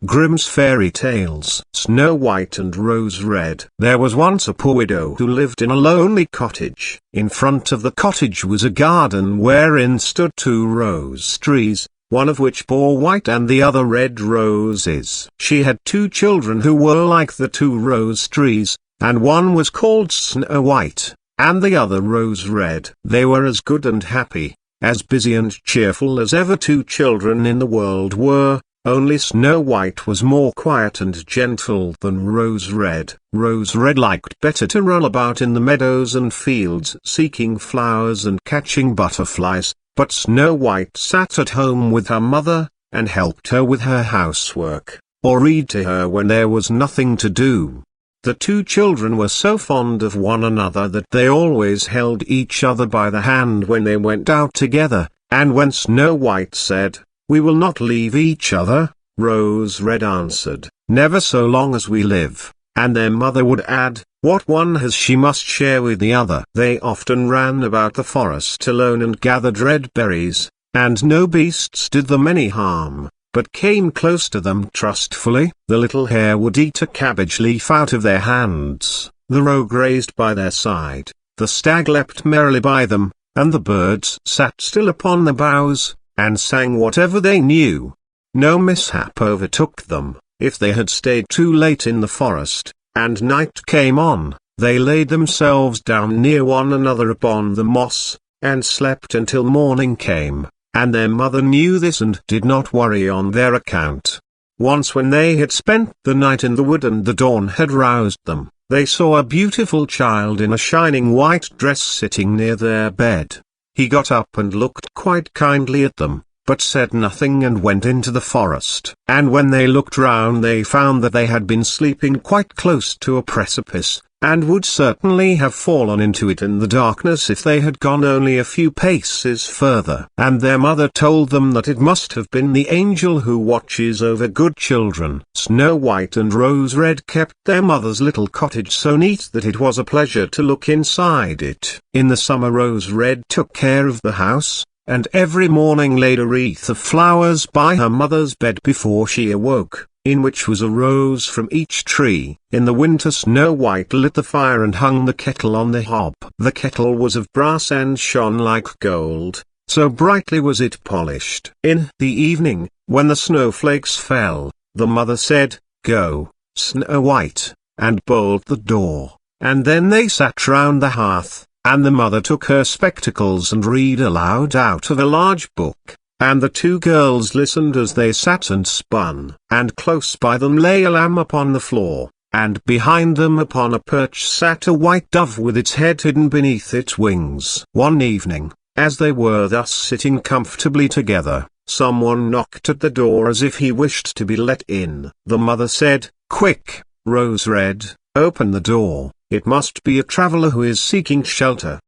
Grimm's Fairy Tales. Snow White and Rose Red. There was once a poor widow who lived in a lonely cottage. In front of the cottage was a garden wherein stood 2 rose trees, one of which bore white and the other red roses. She had 2 children who were like the 2 rose trees, and one was called Snow White, and the other Rose Red. They were as good and happy, as busy and cheerful as ever 2 children in the world were. Only Snow White was more quiet and gentle than Rose Red. Rose Red liked better to run about in the meadows and fields seeking flowers and catching butterflies, but Snow White sat at home with her mother, and helped her with her housework, or read to her when there was nothing to do. The 2 children were so fond of one another that they always held each other by the hand when they went out together, and when Snow White said, "We will not leave each other," Rose Red answered, "Never so long as we live," and their mother would add, "What one has she must share with the other." They often ran about the forest alone and gathered red berries, and no beasts did them any harm, but came close to them trustfully. The little hare would eat a cabbage leaf out of their hands, the roe grazed by their side, the stag leapt merrily by them, and the birds sat still upon the boughs, and sang whatever they knew. No mishap overtook them. If they had stayed too late in the forest, and night came on, they laid themselves down near one another upon the moss, and slept until morning came, and their mother knew this and did not worry on their account. Once when they had spent the night in the wood and the dawn had roused them, they saw a beautiful child in a shining white dress sitting near their bed. He got up and looked quite kindly at them, but said nothing and went into the forest. And when they looked round they found that they had been sleeping quite close to a precipice, and would certainly have fallen into it in the darkness if they had gone only a few paces further. And their mother told them that it must have been the angel who watches over good children. Snow White and Rose Red kept their mother's little cottage so neat that it was a pleasure to look inside it. In the summer Rose Red took care of the house, and every morning laid a wreath of flowers by her mother's bed before she awoke, in which was a rose from each tree. In the winter Snow White lit the fire and hung the kettle on the hob. The kettle was of brass and shone like gold, so brightly was it polished. In the evening, when the snowflakes fell, the mother said, "Go, Snow White, and bolt the door," and then they sat round the hearth, and the mother took her spectacles and read aloud out of a large book. And the 2 girls listened as they sat and spun. And close by them lay a lamb upon the floor, and behind them upon a perch sat a white dove with its head hidden beneath its wings. One evening, as they were thus sitting comfortably together, someone knocked at the door as if he wished to be let in. The mother said, "Quick, Rose Red, open the door, it must be a traveler who is seeking shelter."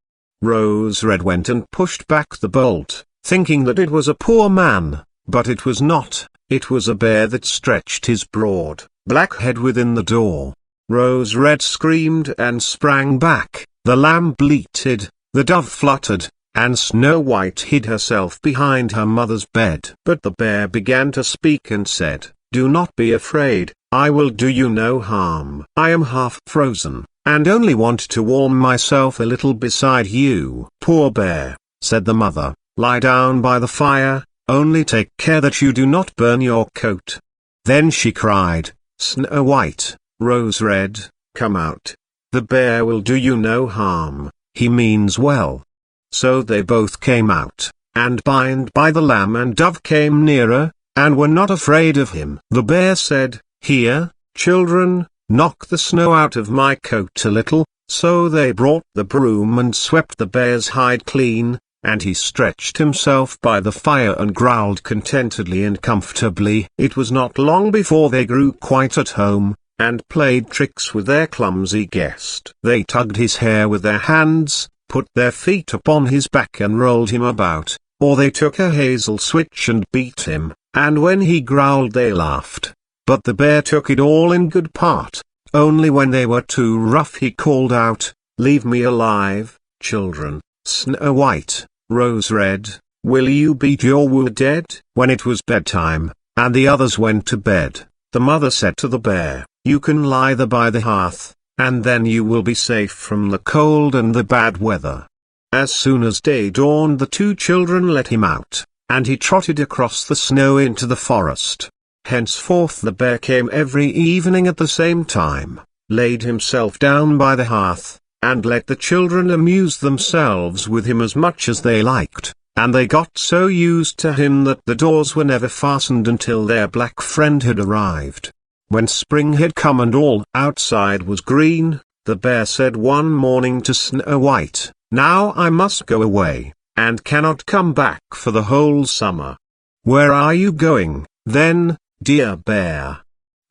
Rose Red went and pushed back the bolt, thinking that it was a poor man, but it was not. It was a bear that stretched his broad, black head within the door. Rose Red screamed and sprang back, the lamb bleated, the dove fluttered, and Snow White hid herself behind her mother's bed. But the bear began to speak and said, "Do not be afraid, I will do you no harm. I am half frozen, and only want to warm myself a little beside you." "Poor bear," said the mother, "lie down by the fire, only take care that you do not burn your coat." Then she cried, "Snow White, Rose Red, come out. The bear will do you no harm, he means well." So they both came out, and by and by the lamb and dove came nearer, and were not afraid of him. The bear said, "Here, children, knock the snow out of my coat a little." So they brought the broom and swept the bear's hide clean, and he stretched himself by the fire and growled contentedly and comfortably. It was not long before they grew quite at home, and played tricks with their clumsy guest. They tugged his hair with their hands, put their feet upon his back and rolled him about, or they took a hazel switch and beat him, and when he growled they laughed. But the bear took it all in good part. Only when they were too rough he called out, "Leave me alive, children. Snow White, Rose Red, will you beat your woo dead?" When it was bedtime, and the others went to bed, The mother said to the bear, "You can lie there by the hearth, and then you will be safe from the cold and the bad weather." As soon as day dawned, the two children let him out, and he trotted across the snow into the forest. Henceforth the bear came every evening at the same time, laid himself down by the hearth, and let the children amuse themselves with him as much as they liked, and they got so used to him that the doors were never fastened until their black friend had arrived. When spring had come and all outside was green, the bear said one morning to Snow White, "Now I must go away, and cannot come back for the whole summer." "Where are you going, then, dear bear?"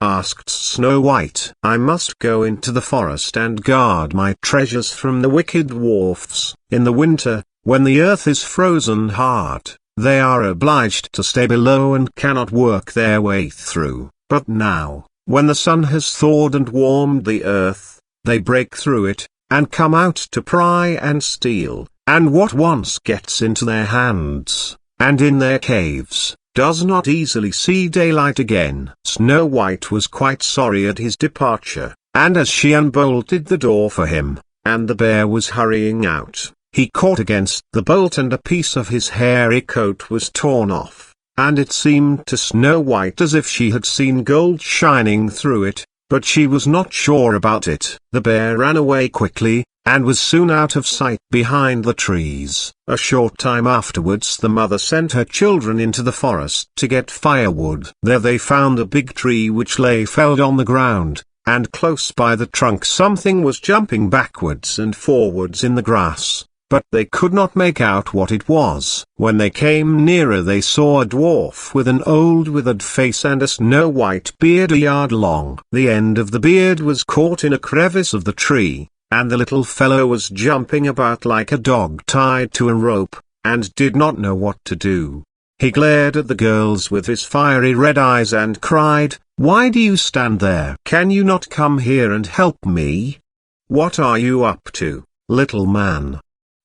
asked Snow White. "I must go into the forest and guard my treasures from the wicked dwarfs. In the winter, when the earth is frozen hard, they are obliged to stay below and cannot work their way through. But now, when the sun has thawed and warmed the earth, they break through it, and come out to pry and steal, and what once gets into their hands, and in their caves, does not easily see daylight again." Snow White was quite sorry at his departure, and as she unbolted the door for him, and the bear was hurrying out, he caught against the bolt and a piece of his hairy coat was torn off, and it seemed to Snow White as if she had seen gold shining through it, but she was not sure about it. The bear ran away quickly, and was soon out of sight behind the trees. A short time afterwards the mother sent her children into the forest to get firewood. There they found a big tree which lay felled on the ground, and close by the trunk something was jumping backwards and forwards in the grass, but they could not make out what it was. When they came nearer they saw a dwarf with an old withered face and a snow-white beard a yard long. The end of the beard was caught in a crevice of the tree, and the little fellow was jumping about like a dog tied to a rope, and did not know what to do. He glared at the girls with his fiery red eyes and cried, "Why do you stand there? Can you not come here and help me? What are you up to, little man?"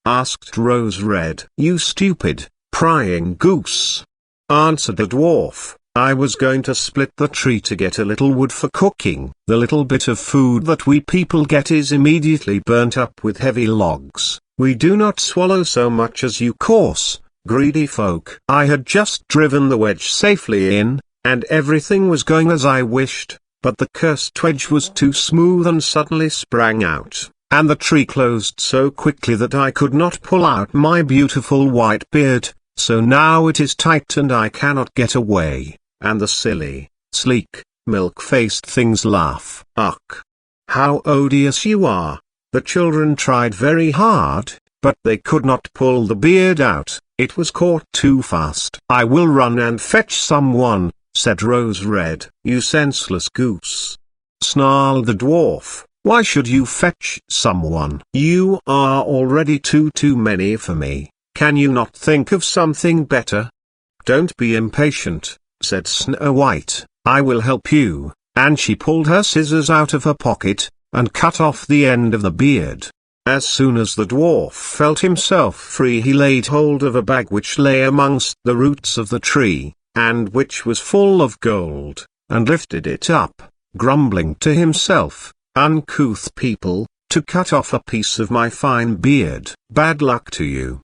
asked Rose Red. "You stupid, prying goose," answered the dwarf, "I was going to split the tree to get a little wood for cooking. The little bit of food that we people get is immediately burnt up with heavy logs. We do not swallow so much as you coarse, greedy folk." I had just driven the wedge safely in, and everything was going as I wished, but the cursed wedge was too smooth and suddenly sprang out, and the tree closed so quickly that I could not pull out my beautiful white beard, so now it is tight and I cannot get away. And the silly, sleek, milk-faced things laugh. "Ugh! How odious you are!" The children tried very hard, but they could not pull the beard out, it was caught too fast. "I will run and fetch someone," said Rose Red. "You senseless goose!" snarled the dwarf. "Why should you fetch someone? You are already too many for me. Can you not think of something better?" "Don't be impatient," said Snow White, "I will help you," and she pulled her scissors out of her pocket, and cut off the end of the beard. As soon as the dwarf felt himself free he laid hold of a bag which lay amongst the roots of the tree, and which was full of gold, and lifted it up, grumbling to himself, "Uncouth people, to cut off a piece of my fine beard. Bad luck to you."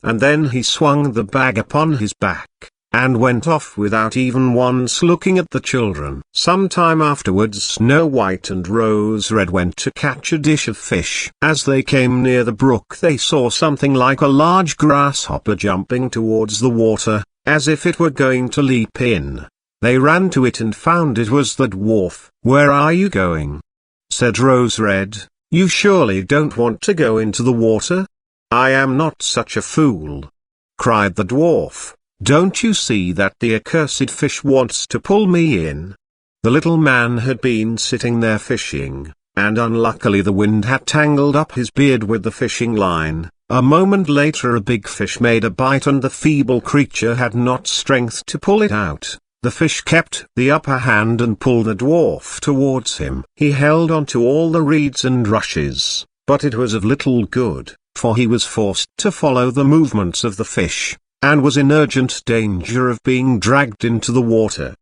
And then he swung the bag upon his back, and went off without even once looking at the children. Some time afterwards Snow White and Rose Red went to catch a dish of fish. As they came near the brook they saw something like a large grasshopper jumping towards the water, as if it were going to leap in. They ran to it and found it was the dwarf. "Where are you going?" said Rose Red. "You surely don't want to go into the water?" "I am not such a fool," cried the dwarf. "Don't you see that the accursed fish wants to pull me in?" The little man had been sitting there fishing, and unluckily the wind had tangled up his beard with the fishing line. A moment later a big fish made a bite and the feeble creature had not strength to pull it out. The fish kept the upper hand and pulled the dwarf towards him. He held on to all the reeds and rushes, but it was of little good, for he was forced to follow the movements of the fish, and was in urgent danger of being dragged into the water.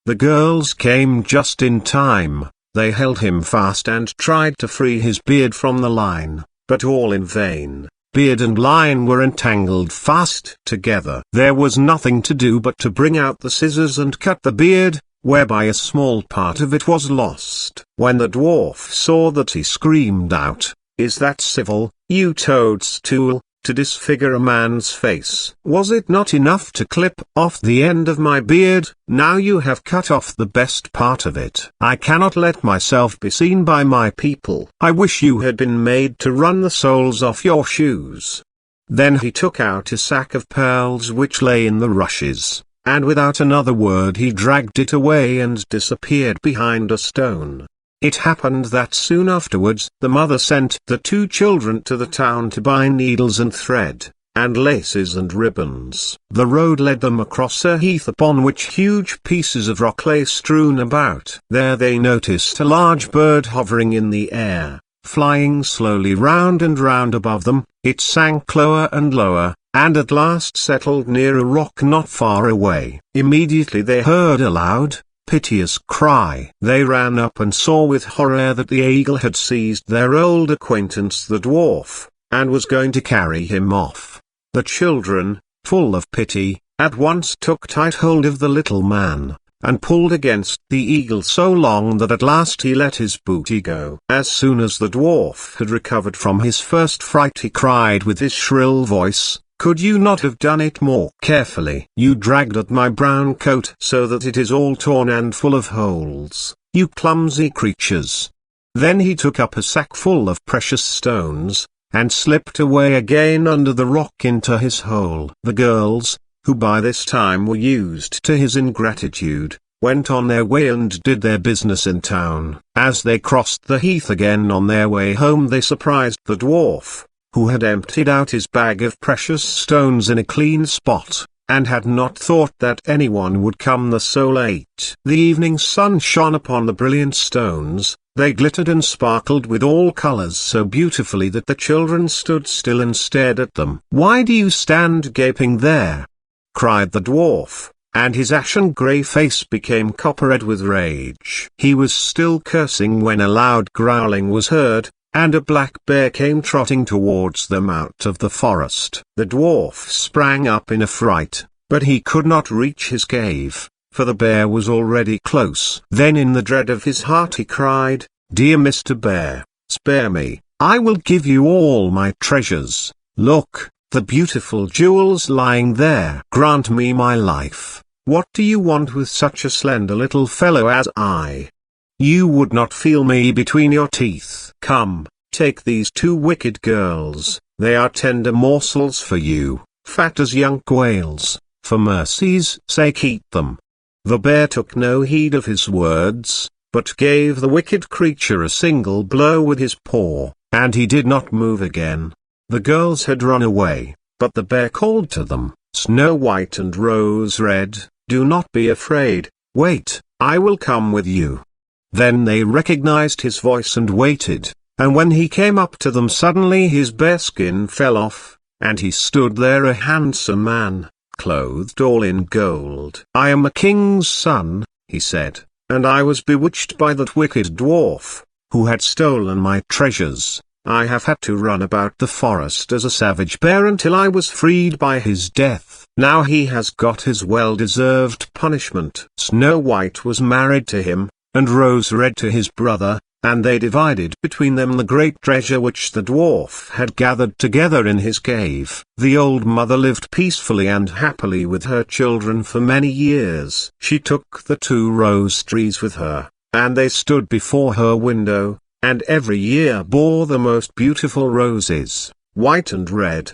The girls came just in time. They held him fast and tried to free his beard from the line, but all in vain. Beard and line were entangled fast together. There was nothing to do but to bring out the scissors and cut the beard, whereby a small part of it was lost. When the dwarf saw that, he screamed out, "Is that civil, you toadstool, to disfigure a man's face? Was it not enough to clip off the end of my beard? Now you have cut off the best part of it. I cannot let myself be seen by my people. I wish you had been made to run the soles off your shoes." Then he took out a sack of pearls which lay in the rushes, and without another word he dragged it away and disappeared behind a stone. It happened that soon afterwards the mother sent the two children to the town to buy needles and thread, and laces and ribbons. The road led them across a heath upon which huge pieces of rock lay strewn about. There they noticed a large bird hovering in the air, flying slowly round and round above them. It sank lower and lower, and at last settled near a rock not far away. Immediately they heard a loud, piteous cry. They ran up and saw with horror that the eagle had seized their old acquaintance the dwarf, and was going to carry him off. The children, full of pity, at once took tight hold of the little man, and pulled against the eagle so long that at last he let his booty go. As soon as the dwarf had recovered from his first fright, he cried with his shrill voice, "Could you not have done it more carefully? You dragged at my brown coat so that it is all torn and full of holes, you clumsy creatures." Then he took up a sack full of precious stones, and slipped away again under the rock into his hole. The girls, who by this time were used to his ingratitude, went on their way and did their business in town. As they crossed the heath again on their way home, they surprised the dwarf, who had emptied out his bag of precious stones in a clean spot, and had not thought that anyone would come there so late. The evening sun shone upon the brilliant stones. They glittered and sparkled with all colors so beautifully that the children stood still and stared at them. "Why do you stand gaping there?" cried the dwarf, and his ashen grey face became copper-red with rage. He was still cursing when a loud growling was heard, and a black bear came trotting towards them out of the forest. The dwarf sprang up in a fright, but he could not reach his cave, for the bear was already close. Then in the dread of his heart he cried, "Dear Mr. Bear, spare me, I will give you all my treasures. Look, the beautiful jewels lying there. Grant me my life. What do you want with such a slender little fellow as I? You would not feel me between your teeth. Come, take these two wicked girls, they are tender morsels for you, fat as young quails. For mercy's sake eat them." The bear took no heed of his words, but gave the wicked creature a single blow with his paw, and he did not move again. The girls had run away, but the bear called to them, "Snow White and Rose Red, do not be afraid, wait, I will come with you." Then they recognized his voice and waited, and when he came up to them suddenly his bearskin fell off, and he stood there a handsome man, clothed all in gold. "I am a king's son," he said, "and I was bewitched by that wicked dwarf, who had stolen my treasures. I have had to run about the forest as a savage bear until I was freed by his death. Now he has got his well-deserved punishment." Snow White was married to him, and Rose Red to his brother, and they divided between them the great treasure which the dwarf had gathered together in his cave. The old mother lived peacefully and happily with her children for many years. She took the two rose trees with her, and they stood before her window, and every year bore the most beautiful roses, white and red.